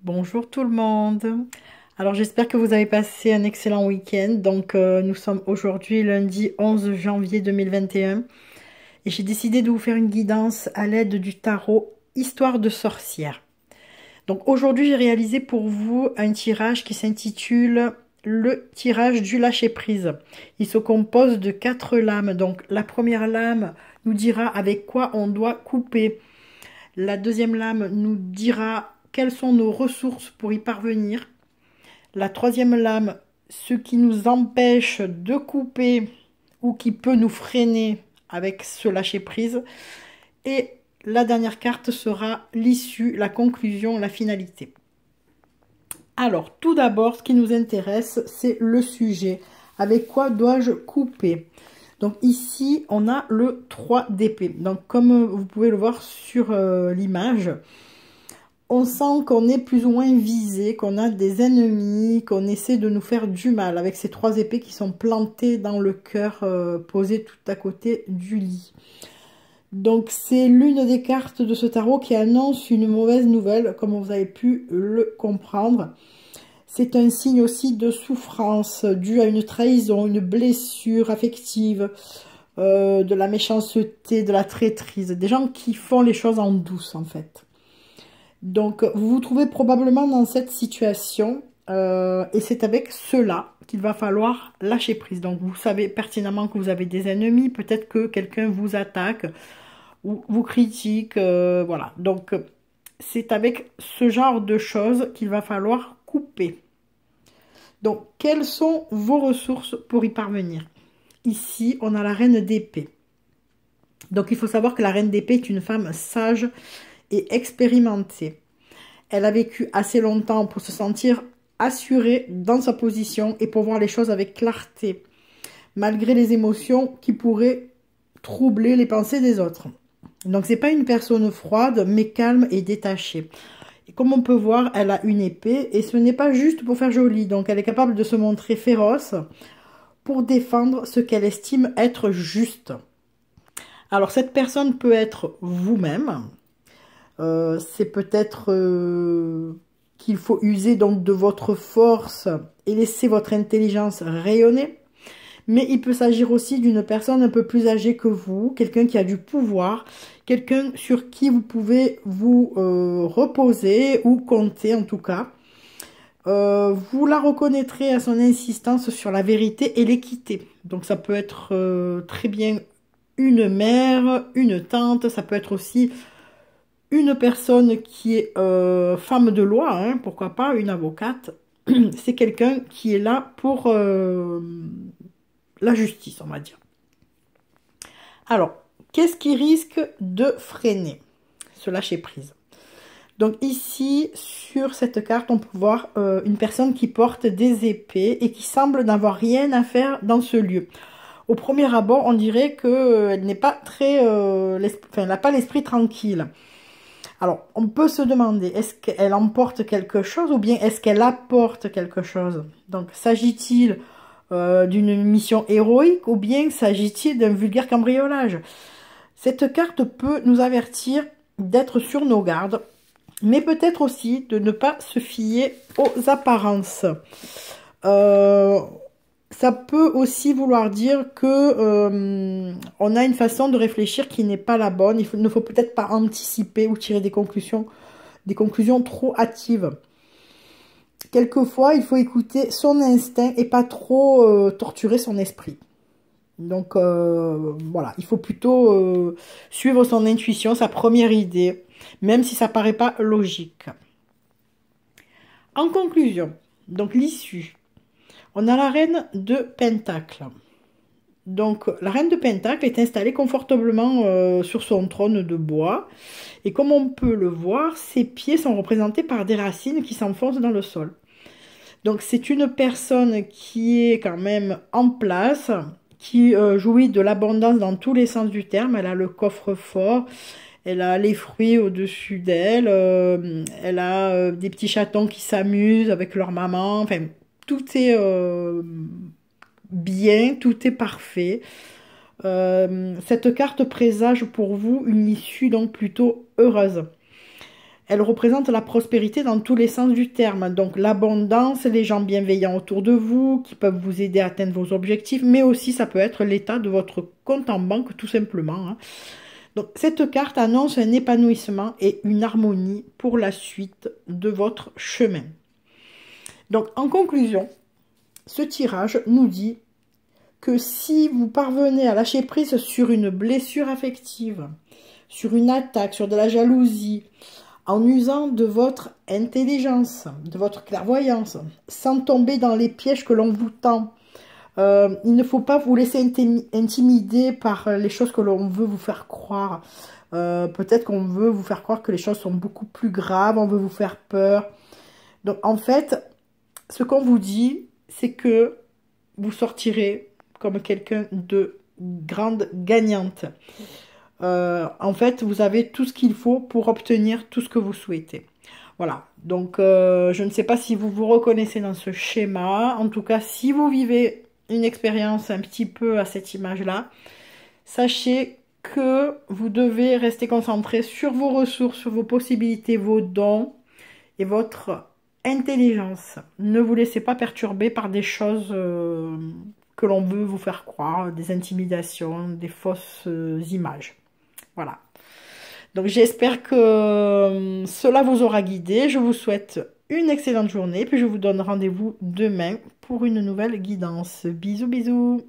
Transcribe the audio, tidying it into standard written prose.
Bonjour tout le monde. Alors j'espère que vous avez passé un excellent week-end. Nous sommes aujourd'hui lundi 11 janvier 2021 et j'ai décidé de vous faire une guidance à l'aide du tarot Histoire de sorcière. Donc aujourd'hui j'ai réalisé pour vous un tirage qui s'intitule le tirage du lâcher-prise. Il se compose de 4 lames. Donc la première lame nous dira avec quoi on doit couper. La deuxième lame nous dira quelles sont nos ressources pour y parvenir. La troisième lame, ce qui nous empêche de couper ou qui peut nous freiner avec ce lâcher-prise. Et la dernière carte sera l'issue, la conclusion, la finalité. Alors, tout d'abord, ce qui nous intéresse, c'est le sujet. Avec quoi dois-je couper? Donc ici, on a le 3 d'épée. Donc comme vous pouvez le voir sur l'image, on sent qu'on est plus ou moins visé, qu'on a des ennemis, qu'on essaie de nous faire du mal avec ces 3 épées qui sont plantées dans le cœur, posées tout à côté du lit. Donc c'est l'une des cartes de ce tarot qui annonce une mauvaise nouvelle, comme vous avez pu le comprendre. C'est un signe aussi de souffrance due à une trahison, une blessure affective, de la méchanceté, de la traîtrise. Des gens qui font les choses en douce en fait. Donc vous vous trouvez probablement dans cette situation et c'est avec cela qu'il va falloir lâcher prise. Donc vous savez pertinemment que vous avez des ennemis, peut-être que quelqu'un vous attaque ou vous critique, voilà. Donc c'est avec ce genre de choses qu'il va falloir couper. Donc, quelles sont vos ressources pour y parvenir? Ici, on a la reine d'épée. Donc, il faut savoir que la reine d'épée est une femme sage et expérimentée. Elle a vécu assez longtemps pour se sentir assurée dans sa position et pour voir les choses avec clarté, malgré les émotions qui pourraient troubler les pensées des autres. Donc, c'est pas une personne froide, mais calme et détachée. Et comme on peut voir, elle a une épée et ce n'est pas juste pour faire joli. Donc elle est capable de se montrer féroce pour défendre ce qu'elle estime être juste. Alors cette personne peut être vous-même. C'est peut-être qu'il faut user donc de votre force et laisser votre intelligence rayonner. Mais il peut s'agir aussi d'une personne un peu plus âgée que vous, quelqu'un qui a du pouvoir, quelqu'un sur qui vous pouvez vous reposer ou compter en tout cas. Vous la reconnaîtrez à son insistance sur la vérité et l'équité. Donc ça peut être très bien une mère, une tante, ça peut être aussi une personne qui est femme de loi, hein, pourquoi pas, une avocate. C'est quelqu'un qui est là pour la justice, on va dire. Alors, qu'est-ce qui risque de freiner ce lâcher prise? Donc ici, sur cette carte, on peut voir une personne qui porte des épées et qui semble n'avoir rien à faire dans ce lieu. Au premier abord, on dirait qu'elle n'est pas très... elle n'a pas l'esprit tranquille. Alors, on peut se demander, est-ce qu'elle emporte quelque chose ou bien est-ce qu'elle apporte quelque chose? Donc, s'agit-il d'une mission héroïque ou bien s'agit-il d'un vulgaire cambriolage? Cette carte peut nous avertir d'être sur nos gardes, mais peut-être aussi de ne pas se fier aux apparences. Ça peut aussi vouloir dire que on a une façon de réfléchir qui n'est pas la bonne. Il ne faut peut-être pas anticiper ou tirer des conclusions trop hâtives. Quelquefois, il faut écouter son instinct et pas trop torturer son esprit. Donc voilà, il faut plutôt suivre son intuition, sa première idée, même si ça paraît pas logique. En conclusion, donc l'issue, on a la reine de Pentacle. Donc la reine de Pentacle est installée confortablement sur son trône de bois. Et comme on peut le voir, ses pieds sont représentés par des racines qui s'enfoncent dans le sol. Donc c'est une personne qui est quand même en place, qui jouit de l'abondance dans tous les sens du terme. Elle a le coffre-fort, elle a les fruits au-dessus d'elle, elle a des petits chatons qui s'amusent avec leur maman. Enfin, tout est bien, tout est parfait. Cette carte présage pour vous une issue donc plutôt heureuse. Elle représente la prospérité dans tous les sens du terme. Donc l'abondance, les gens bienveillants autour de vous qui peuvent vous aider à atteindre vos objectifs, mais aussi ça peut être l'état de votre compte en banque tout simplement, hein. Donc cette carte annonce un épanouissement et une harmonie pour la suite de votre chemin. Donc en conclusion, ce tirage nous dit que si vous parvenez à lâcher prise sur une blessure affective, sur une attaque, sur de la jalousie, en usant de votre intelligence, de votre clairvoyance, sans tomber dans les pièges que l'on vous tend. Il ne faut pas vous laisser intimider par les choses que l'on veut vous faire croire. Peut-être qu'on veut vous faire croire que les choses sont beaucoup plus graves, on veut vous faire peur. Donc en fait, ce qu'on vous dit, c'est que vous sortirez comme quelqu'un de grande gagnante. En fait, vous avez tout ce qu'il faut pour obtenir tout ce que vous souhaitez. Voilà, donc je ne sais pas si vous vous reconnaissez dans ce schéma. En tout cas, si vous vivez une expérience un petit peu à cette image-là, sachez que vous devez rester concentré sur vos ressources, sur vos possibilités, vos dons et votre intelligence. Ne vous laissez pas perturber par des choses que l'on veut vous faire croire, des intimidations, des fausses images. Voilà. Donc j'espère que cela vous aura guidé. Je vous souhaite une excellente journée. Puis je vous donne rendez-vous demain pour une nouvelle guidance. Bisous, bisous.